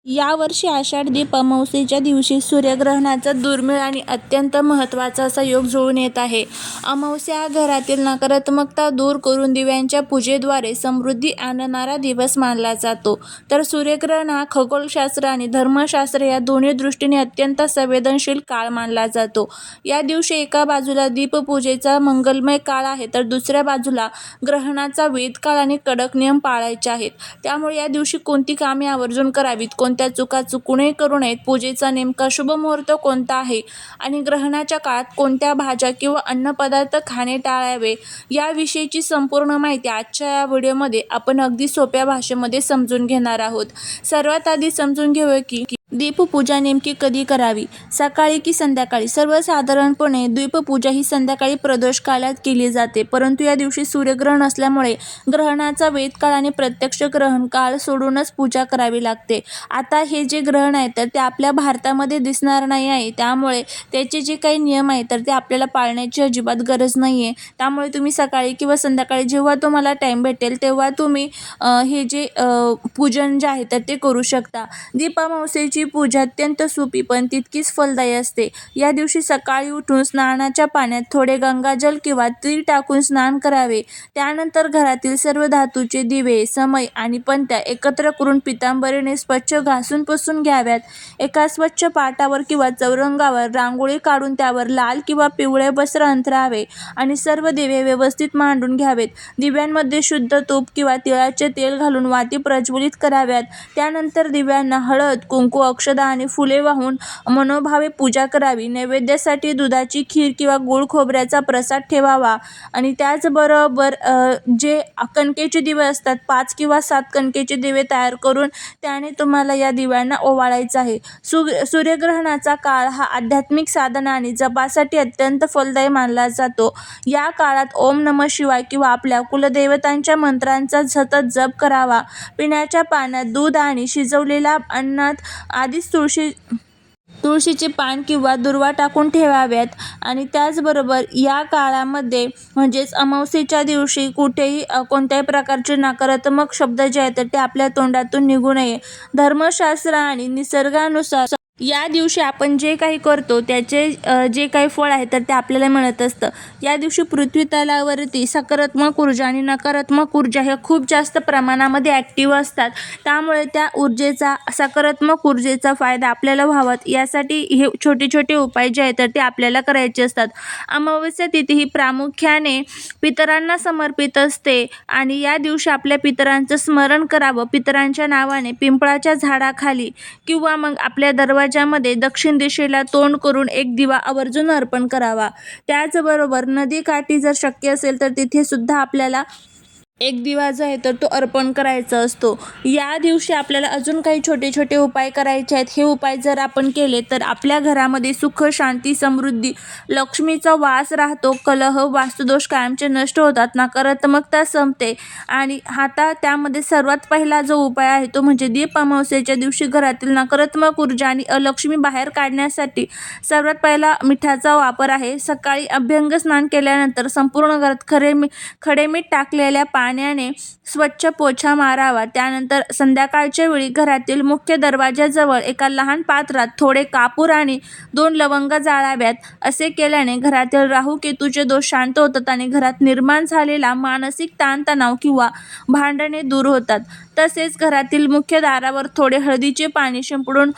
यावर्षी आषाढ दीप अमावस्येच्या दिवशी सूर्यग्रहणाचा दुर्मिळ आणि अत्यंत महत्त्वाचा असा योग जुळून येत आहे. अमावस्या हा घरातील नकारात्मकता दूर करून दिव्यांच्या पूजेद्वारे समृद्धी आणणारा दिवस मानला जातो. तर सूर्यग्रहण हा खगोलशास्त्र आणि धर्मशास्त्र या दोन्ही दृष्टीने अत्यंत संवेदनशील काळ मानला जातो. या दिवशी एका बाजूला दीपपूजेचा मंगलमय काळ आहे, तर दुसऱ्या बाजूला ग्रहणाचा वेदकाळ आणि कडक नियम पाळायचे आहेत. त्यामुळे या दिवशी कोणती कामे आवर्जून करावीत, कोणत्या चुका चुकूनही करू नयेत, पूजेचा नेमका शुभ मुहूर्त कोणता आहे आणि ग्रहणाच्या काळात कोणत्या भाज्या किंवा अन्नपदार्थ खाणे टाळावे, याविषयीची संपूर्ण माहिती आजच्या या व्हिडिओमध्ये आपण अगदी सोप्या भाषेमध्ये समजून घेणार आहोत. सर्वात आधी समजून घेऊया की दीपपूजा नेमकी कधी करावी, सकाळी की संध्याकाळी. सर्वसाधारणपणे दीपपूजा ही संध्याकाळी प्रदोष काळात केली जाते, परंतु या दिवशी सूर्यग्रहण असल्यामुळे ग्रहणाचा वेदकाळ आणि प्रत्यक्ष ग्रहण काळ सोडूनच पूजा करावी लागते. आता हे जे ग्रहण आहे तर ते आपल्या भारतामध्ये दिसणार नाही आहे, त्यामुळे त्याचे जे काही नियम आहेत तर ते आपल्याला पाळण्याची अजिबात गरज नाही आहे. त्यामुळे तुम्ही सकाळी किंवा संध्याकाळी जेव्हा तुम्हाला टाईम भेटेल तेव्हा तुम्ही हे जे पूजन जे आहे तर ते करू शकता. दीप अमावस्येची पूजा अत्यंत सोपी पण तितकीच फलदायी असते. या दिवशी सकाळी उठून स्नानाच्या पाण्यात थोडे गंगाजल किंवा तीळ टाकून स्नान करावे. त्यानंतर घरातील सर्व धातूचे दिवे, समई आणि पणत्या एकत्र करून पितांबरीने स्वच्छ घासून पुसून घ्याव्यात. एका स्वच्छ पाटावर किंवा चौरंगावर रांगोळी काढून त्यावर लाल किंवा पिवळे वस्त्र अंथरावे आणि सर्व दिवे व्यवस्थित मांडून घ्यावेत. दिव्यांमध्ये शुद्ध तूप किंवा तिळाचे तेल घालून वाती प्रज्वलित कराव्यात. त्यानंतर दिव्यांना हळद, कुंकू, अक्षदा आणि फुले वाहून मनोभावे पूजा करावी. नैवेद्यासाठी दुधाची खीर किंवा गूळ खोबऱ्याचा प्रसाद ठेवावा आणि त्याचबरोबर जे कणकेचे दिवे असतात, 5 किंवा 7 कणकेचे दिवे तयार करून त्याने तुम्हाला या दिव्यांना ओवाळायचं आहे. सूर्यग्रहणाचा काळ हा आध्यात्मिक साधना आणि जपासाठी अत्यंत फलदायी मानला जातो. या काळात ओम नमः शिवाय किंवा आपल्या कुलदेवतांच्या मंत्रांचा सतत जप करावा. पिण्याच्या पाण्यात दूध आणि शिजवलेल्या अन्नात आधीच तुळशीचे पान किंवा दुर्वा टाकून ठेवाव्यात आणि त्याचबरोबर या काळामध्ये म्हणजेच अमावस्येच्या दिवशी कुठेही कोणत्याही प्रकारचे नकारात्मक शब्द जे आहेत तर ते आपल्या तोंडातून निघू नये. धर्मशास्त्र आणि निसर्गानुसार या दिवशी आपण जे काही करतो त्याचे जे काही फळ आहे तर ते आपल्याला मिळत असतं. या दिवशी पृथ्वी तलावरती सकारात्मक ऊर्जा आणि नकारात्मक ऊर्जा ह्या खूप जास्त प्रमाणामध्ये ॲक्टिव्ह असतात. त्यामुळे त्या सकारात्मक ऊर्जेचा फायदा आपल्याला व्हावा यासाठी हे छोटे छोटे उपाय जे आहेत तर ते आपल्याला करायचे असतात. अमावस्या तिथी ही प्रामुख्याने पितरांना समर्पित असते आणि या दिवशी आपल्या पितरांचं स्मरण करावं. पितरांच्या नावाने पिंपळाच्या झाडाखाली किंवा मग आपल्या दरवाजामध्ये दक्षिण दिशेला तोंड करून एक दिवा आवर्जून अर्पण करावा. त्याचबरोबर नदीकाठी जर शक्य असेल तर तिथे सुद्धा आपल्याला एक दिवा जो आहे तर तो अर्पण करायचा असतो. या दिवशी आपल्याला अजून काही छोटे छोटे उपाय करायचे आहेत. हे उपाय जर आपण केले तर आपल्या घरामध्ये सुख, शांती, समृद्धी, लक्ष्मीचा वास राहतो. कलह, वास्तुदोष कायमचे नष्ट होतात, नकारात्मकता संपते. आणि आता त्यामध्ये सर्वात पहिला जो उपाय आहे तो म्हणजे दीप अमावस्येच्या दिवशी घरातील नकारात्मक ऊर्जा आणि अलक्ष्मी बाहेर काढण्यासाठी सर्वात पहिला मिठाचा वापर आहे. सकाळी अभ्यंग स्नान केल्यानंतर संपूर्ण घरात खडे मीठ टाकलेल्या पाण्याने स्वच्छ पोछा मारावा. त्यानंतर संध्याकाळच्या वेळी घरातील मुख्य दरवाजाजवळ एका लहान पात्रात थोडे कापूर आणि 2 लवंगा जाळाव्यात. असे केल्याने घरातील राहू केतूचे दोष शांत होतात आणि घरात निर्माण झालेला मानसिक ताणतणाव किंवा भांडणे दूर होतात. तसेच घरातील मुख्य दारावर थोडे हळदीचे पाणी शिंपडून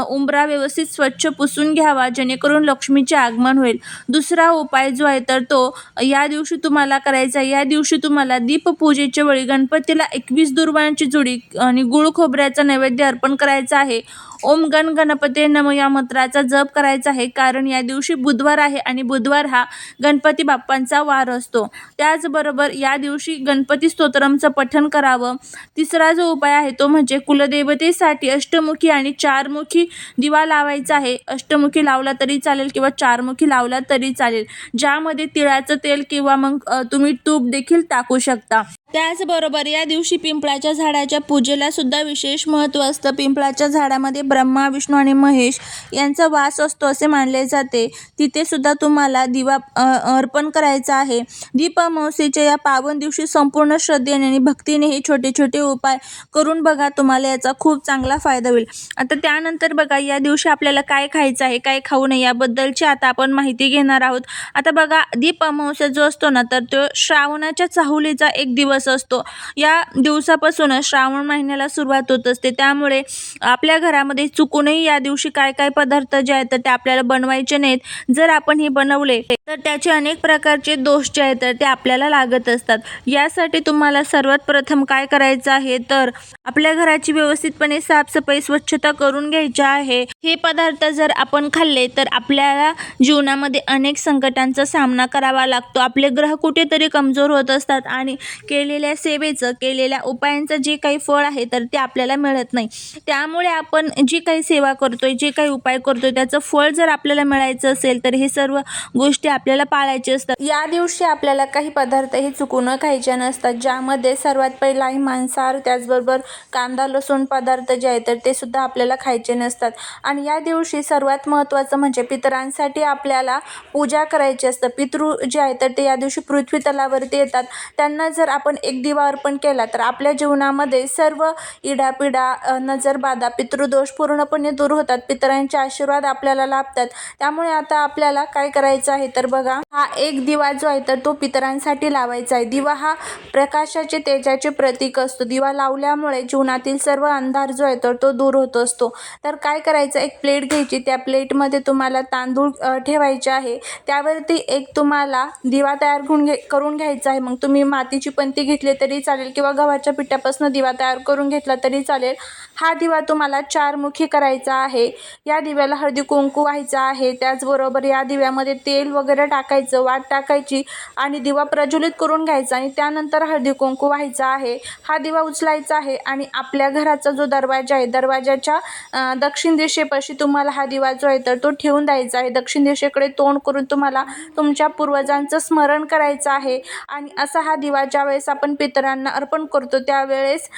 उंबरा व्यवस्थित स्वच्छ पुसून घ्यावा, जेणेकरून लक्ष्मीचे आगमन होईल. दुसरा उपाय जो आहे तर तो या दिवशी तुम्हाला करायचा आहे. या दिवशी तुम्हाला दीपपूजेच्या वेळी गणपतीला 21 दुर्वांची जुडी आणि गूळ खोबऱ्याचा नैवेद्य अर्पण करायचा आहे. ओम गण गणपते नमः या मंत्राचा जप करायचा आहे, कारण या दिवशी बुधवार आहे आणि बुधवार हा गणपती बाप्पांचा वार असतो. त्याचबरोबर या दिवशी गणपती स्तोत्रमचं पठण करावं. तिसरा जो उपाय आहे तो म्हणजे कुलदेवतेसाठी अष्टमुखी आणि 4मुखी दिवा लावायचा आहे. अष्टमुखी लावला तरी चालेल किंवा 4मुखी लावला तरी चालेल, ज्यामध्ये तिळाचं तेल किंवा मग तुम्ही तूप देखील टाकू शकता. त्याचबरोबर या दिवशी पिंपळाच्या झाडाच्या पूजेला सुद्धा विशेष महत्त्व असतं. पिंपळाच्या झाडामध्ये ब्रह्मा, विष्णू आणि महेश यांचा वास असतो असे मानले जाते. तिथे सुद्धा तुम्हाला दिवा अर्पण करायचा आहे. दीप अमावस्येच्या या पावन दिवशी संपूर्ण श्रद्धेने आणि भक्तीने हे छोटे छोटे उपाय करून बघा, तुम्हाला याचा खूप चांगला फायदा होईल. आता त्यानंतर बघा, या दिवशी आपल्याला काय खायचं आहे, काय खाऊ नये याबद्दलची आता आपण माहिती घेणार आहोत. आता बघा, दीप अमावस्या जो असतो ना, तर तो श्रावणाच्या चाहुलीचा एक दिवस असतो. या दिवसापासून श्रावण महिन्याला सुरुवात होत असते. त्यामुळे आपल्या घरामध्ये चुकूनही या दिवशी काय काय पदार्थ जे आहेत ते आपल्याला बनवायचे नाहीत. जर आपण हे बनवले तर त्याचे अनेक प्रकारचे दोष जे आहेत ते आपल्याला लागत असतात. यासाठी तुम्हाला सर्वात प्रथम काय करायचं आहे, तर आपल्या घराची व्यवस्थितपणे साफसफाई, स्वच्छता करून घ्यायची आहे. हे पदार्थ जर आपण खाल्ले तर आपल्याला जीवनामध्ये अनेक संकटांचा सामना करावा लागतो. आपले ग्रह कुठेतरी कमजोर होत असतात आणि केलेल्या सेवेचं, केलेल्या उपायांचं जे काही फळ आहे तर ते आपल्याला मिळत नाही. त्यामुळे आपण जी काही सेवा करतोय, जे काही उपाय करतोय, त्याचं फळ जर आपल्याला मिळायचं असेल तर हे सर्व गोष्टी आपल्याला पाळायचे असतात. या दिवशी आपल्याला काही पदार्थ हे चुकून खायचे नसतात, ज्यामध्ये सर्वात पहिला आहे मांसाहार. त्याचबरोबर कांदा, लसूण पदार्थ जे आहेत तर ते सुद्धा आपल्याला खायचे नसतात. आणि या दिवशी सर्वात महत्त्वाचं म्हणजे पितरांसाठी आपल्याला पूजा करायची असतं. पितृ जे आहेत तर ते या दिवशी पृथ्वी तलावरती येतात. त्यांना जर आपण एक दिवा अर्पण केला तर आपल्या जीवनामध्ये सर्व इडापिडा, नजरबाधा, पितृदोष पूर्णपणे दूर होतात. पितरांचे आशीर्वाद आपल्याला लाभतात. त्यामुळे आता आपल्याला काय करायचं आहे, तर बघा, हा एक दिवा जो आहे तर तो पितरांसाठी लावायचा आहे. दिवा हा प्रकाशाचे, तेजाचे प्रतीक असतो. दिवा लावल्यामुळे जीवनातील सर्व अंधार जो आहे तर तो दूर होत असतो. तर काय करायचं, एक प्लेट घ्यायची. त्या प्लेटमध्ये तुम्हाला तांदूळ ठेवायचे आहे. त्यावरती एक तुम्हाला दिवा तयार करून घ्यायचा आहे. मग तुम्ही मातीची पंती घेतली तरी चालेल किंवा गव्हाच्या पिठापासून दिवा तयार करून घेतला तरी चालेल. हा दिवा तुम्हाला 4 मुखी करायचा आहे. या दिव्याला हळदी कुंकू व्हायचा आहे. त्याचबरोबर या दिव्यामध्ये तेल वगैरे टाकायचं, वात टाकायची आणि दिवा प्रज्वलित करून घ्यायचा आणि त्यानंतर हळदी कुंकू व्हायचा आहे. हा दिवा उचलायचा आहे आणि आपल्या घराचा जो दरवाजा आहे, दरवाजाच्या दक्षिण दिशेपाशी तुम्हाला हा दिवा जो आहे तर तो ठेवून द्यायचा आहे. दक्षिण दिशेकडे तोंड करून तुम्हाला तुमच्या पूर्वजांचं स्मरण करायचं आहे. आणि असा हा दिवा ज्यावेळेस आपण पितरांना अर्पण करतो त्यावेळेस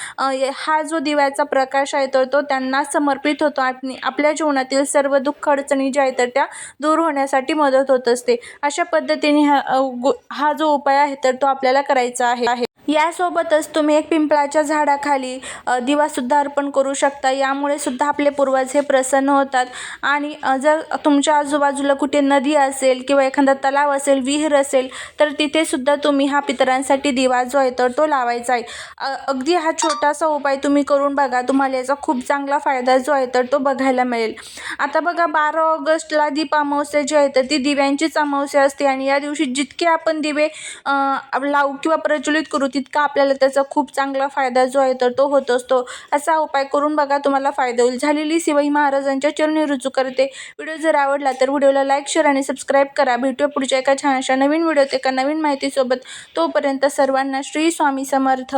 हा जो दिव्याचा प्रकाश आहे तर तो त्यांना समर्पित होतो आणि आपल्या जीवनातील सर्व दुःख अडचणी ज्या आहेत तर त्या दूर होण्यासाठी मदत होत असते. अशा पद्धतीने हा जो उपाय आहे तर तो आपल्याला करायचा आहे. यासोबतच तुम्ही एक पिंपळाच्या झाडाखाली दिवासुद्धा अर्पण करू शकता. यामुळे सुद्धा आपले पूर्वज हे प्रसन्न होतात. आणि जर तुमच्या आजूबाजूला कुठे नदी असेल किंवा एखादा तलाव असेल, विहीर असेल, तर तिथे सुद्धा तुम्ही हा पितरांसाठी दिवा जो आहे तर तो लावायचा आहे. अगदी हा छोटासा उपाय तुम्ही करून बघा, तुम्हाला याचा खूप चांगला फायदा जो आहे तर तो बघायला मिळेल. आता बघा, 12 ऑगस्टला दीप अमावस्या जी आहे तर ती दिव्यांचीच अमावस्या असते आणि या दिवशी जितके आपण दिवे लावू किंवा प्रज्वलित करू तितका आपल्याला त्याचा खूप चांगला फायदा जो आहे तर तो होत असतो. असा उपाय करून बघा, तुम्हाला फायदा होईल. झालेली शिवाई महाराजांच्या चरणी रुजू करते. व्हिडिओ जर आवडला तर व्हिडिओला लाईक, शेअर आणि सबस्क्राईब करा. भेटूया पुढच्या एका छानशा नवीन व्हिडिओत एका नवीन माहितीसोबत. तोपर्यंत सर्वांना श्री स्वामी समर्थ.